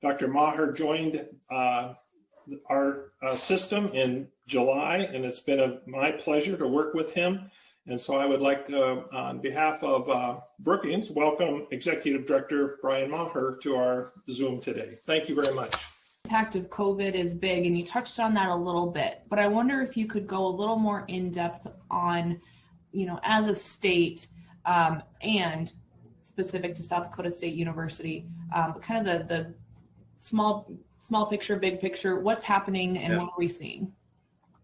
Dr. Maher joined our system in July, and it's been my pleasure to work with him. And so I would like to, on behalf of Brookings, welcome Executive Director Brian Maher to our Zoom today. Thank you very much. The impact of COVID is big, and you touched on that a little bit, but I wonder if you could go a little more in depth on, as a state and specific to South Dakota State University, kind of the small picture, big picture, what's happening and what are we seeing?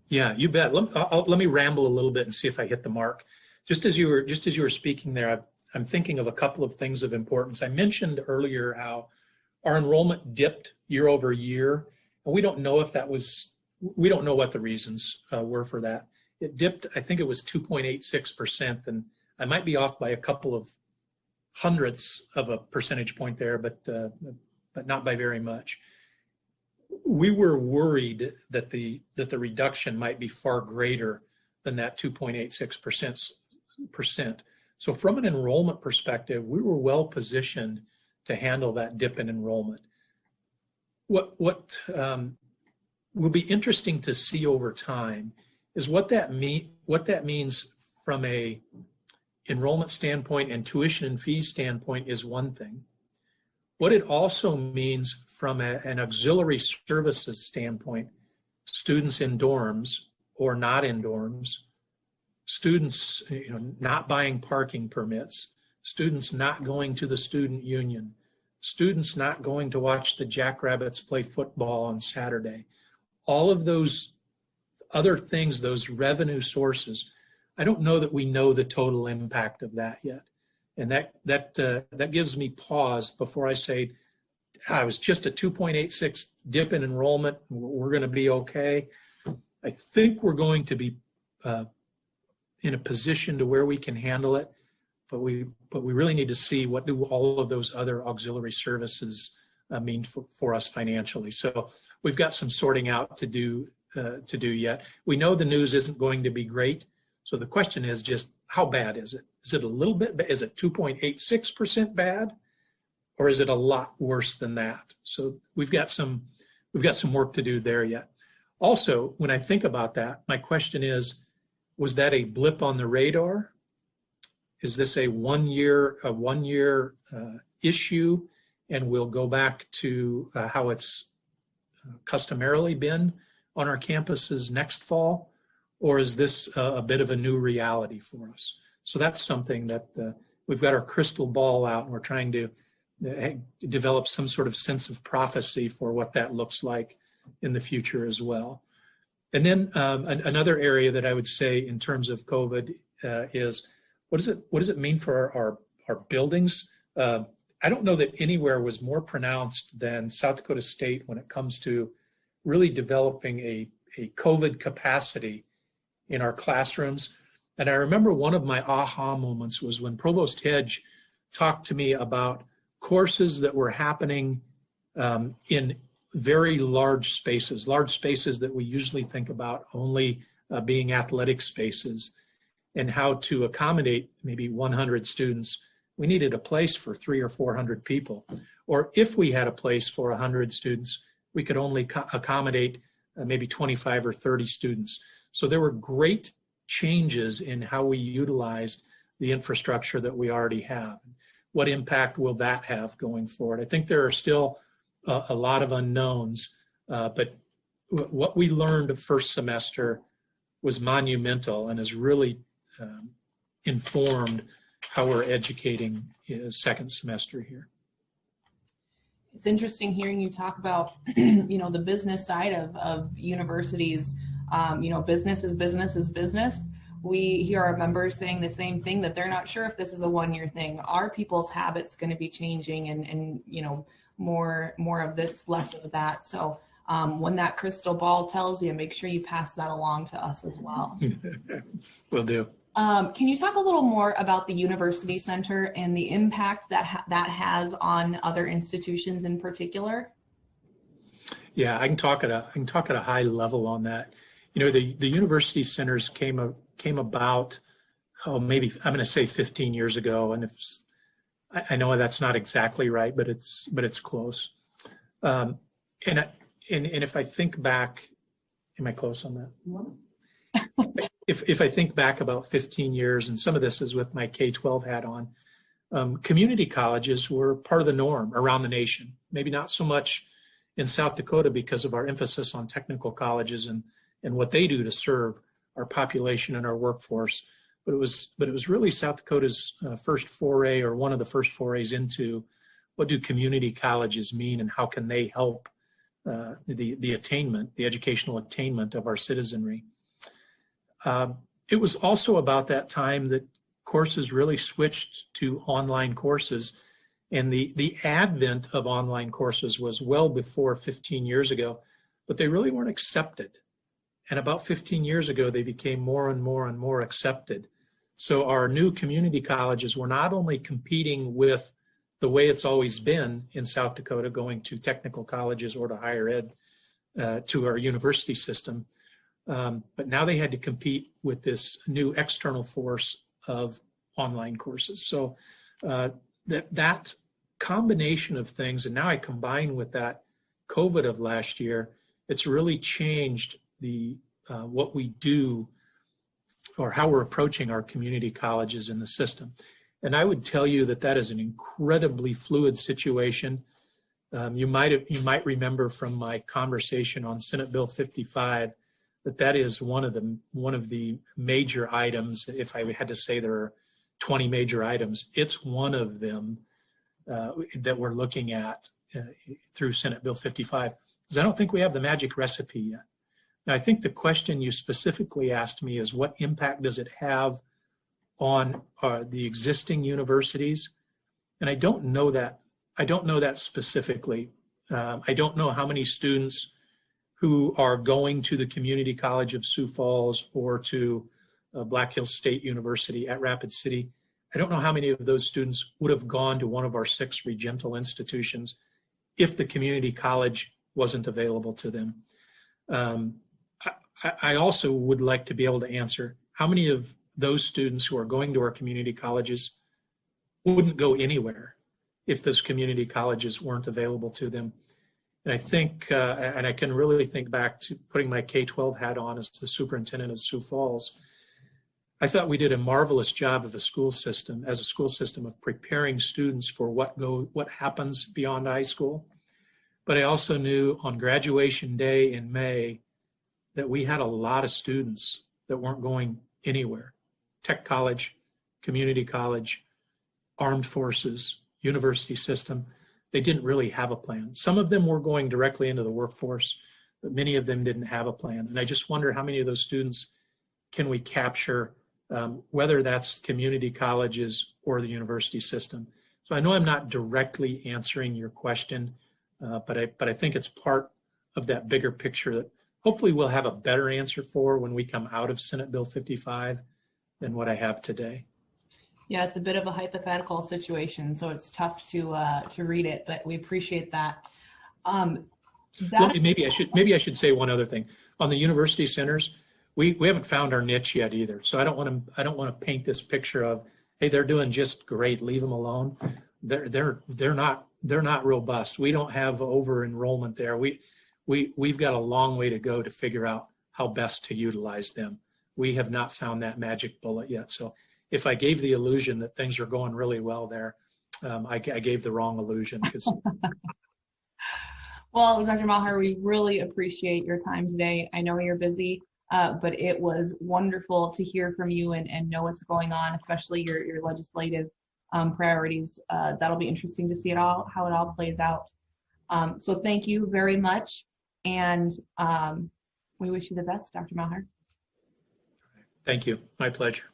Yeah, you bet. Let me ramble a little bit and see if I hit the mark. Just as you were speaking there, I'm thinking of a couple of things of importance. I mentioned earlier how our enrollment dipped year over year, and we don't know what the reasons were for that. It dipped, I think it was 2.86%, and I might be off by a couple of hundredths of a percentage point there, but not by very much. We were worried that the reduction might be far greater than that 2.86%. So from an enrollment perspective, we were well positioned to handle that dip in enrollment. What will be interesting to see over time is what that means from a enrollment standpoint and tuition and fees standpoint is one thing. What it also means from an auxiliary services standpoint, students in dorms or not in dorms, students not buying parking permits, students not going to the student union, students not going to watch the Jackrabbits play football on Saturday. All of those other things, those revenue sources, I don't know that we know the total impact of that yet. And that gives me pause before I say, I was just a 2.86 dip in enrollment, we're going to be okay. I think we're going to be in a position to where we can handle it, but we really need to see what do all of those other auxiliary services mean for us financially. So we've got some sorting out to do yet. We know the news isn't going to be great. So the question is just, how bad is it? Is it a little bit, is it 2.86% bad? Or is it a lot worse than that? So we've got some work to do there yet. Also, when I think about that, my question is, was that a blip on the radar? Is this a one year issue, and we'll go back to how it's customarily been on our campuses next fall? Or is this a bit of a new reality for us? So that's something that we've got our crystal ball out, and we're trying to develop some sort of sense of prophecy for what that looks like in the future as well. And then another area that I would say in terms of COVID is, what does it mean for our buildings? I don't know that anywhere was more pronounced than South Dakota State when it comes to really developing a COVID capacity in our classrooms. And I remember one of my aha moments was when Provost Hedge talked to me about courses that were happening in very large spaces that we usually think about only being athletic spaces, and how to accommodate maybe 100 students. We needed a place for 300 or 400 people. Or if we had a place for 100 students, we could only accommodate maybe 25 or 30 students. So there were great changes in how we utilized the infrastructure that we already have. What impact will that have going forward? I think there are still a lot of unknowns, but what we learned the first semester was monumental and has really informed how we're educating second semester here. It's interesting hearing you talk about, the business side of universities. Business is business is business. We hear our members saying the same thing, that they're not sure if this is a one-year thing. Are people's habits going to be changing, and more of this, less of that? So when that crystal ball tells you, make sure you pass that along to us as well. Will do. Can you talk a little more about the University Center and the impact that has on other institutions in particular? Yeah, I can talk at a high level on that. The University Centers came about, maybe I'm going to say 15 years ago, and I know that's not exactly right, but it's close. And if I think back, am I close on that? If I think back about 15 years, and some of this is with my K-12 hat on, community colleges were part of the norm around the nation. Maybe not so much in South Dakota because of our emphasis on technical colleges and what they do to serve our population and our workforce. But it was really South Dakota's first foray, or one of the first forays into what do community colleges mean and how can they help the educational attainment of our citizenry. It was also about that time that courses really switched to online courses, and the advent of online courses was well before 15 years ago, but they really weren't accepted. And about 15 years ago, they became more and more and more accepted. So our new community colleges were not only competing with the way it's always been in South Dakota, going to technical colleges or to higher ed, to our university system, but now they had to compete with this new external force of online courses. So that combination of things, and now I combine with that COVID of last year, it's really changed what we do or how we're approaching our community colleges in the system. And I would tell you that is an incredibly fluid situation. You might remember from my conversation on Senate Bill 55 that is one of the major items. If I had to say there are 20 major items, it's one of them that we're looking at through Senate Bill 55, because I don't think we have the magic recipe yet. Now, I think the question you specifically asked me is what impact does it have on the existing universities? And I don't know that. I don't know that specifically. I don't know how many students who are going to the Community College of Sioux Falls or to Black Hills State University at Rapid City. I don't know how many of those students would have gone to one of our 6 regental institutions if the community college wasn't available to them. I also would like to be able to answer how many of those students who are going to our community colleges wouldn't go anywhere if those community colleges weren't available to them. And I think, and I can really think back to putting my K-12 hat on as the superintendent of Sioux Falls. I thought we did a marvelous job of a school system of preparing students for what happens beyond high school. But I also knew on graduation day in May that we had a lot of students that weren't going anywhere. Tech college, community college, armed forces, university system, they didn't really have a plan. Some of them were going directly into the workforce, but many of them didn't have a plan. And I just wonder how many of those students can we capture, whether that's community colleges or the university system. So I know I'm not directly answering your question, but I think it's part of that bigger picture that hopefully we'll have a better answer for when we come out of Senate Bill 55 than what I have today. Yeah, it's a bit of a hypothetical situation, so it's tough to read it, but we appreciate that. Well, maybe I should say one other thing. On the university centers, we haven't found our niche yet either. So I don't want to paint this picture of, hey, they're doing just great, leave them alone. They're not robust. We don't have over enrollment there. We've got a long way to go to figure out how best to utilize them. We have not found that magic bullet yet. So if I gave the illusion that things are going really well there, I gave the wrong illusion. Well, Dr. Maher, we really appreciate your time today. I know you're busy, but it was wonderful to hear from you and know what's going on, especially your legislative priorities. That'll be interesting to see how it all plays out. So thank you very much. And we wish you the best, Dr. Maher. Thank you. My pleasure.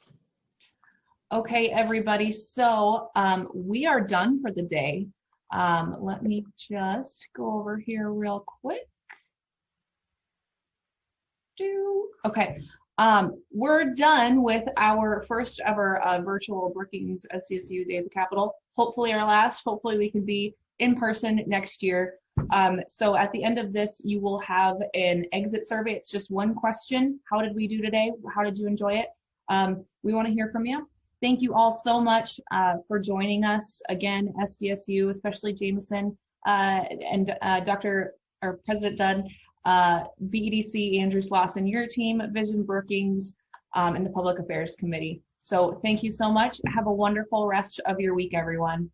Okay, everybody. So we are done for the day. Let me just go over here real quick. Okay. We're done with our first ever virtual Brookings SDSU Day at the Capitol. Hopefully our last. Hopefully we can be in person next year. So at the end of this, you will have an exit survey. It's just one question. How did we do today? How did you enjoy it? We want to hear from you. Thank you all so much for joining us. Again, SDSU, especially Jameson, and Dr. or President Dunn, BEDC, Andrew Sloss, and your team, Vision Brookings, and the Public Affairs Committee. So thank you so much. Have a wonderful rest of your week, everyone.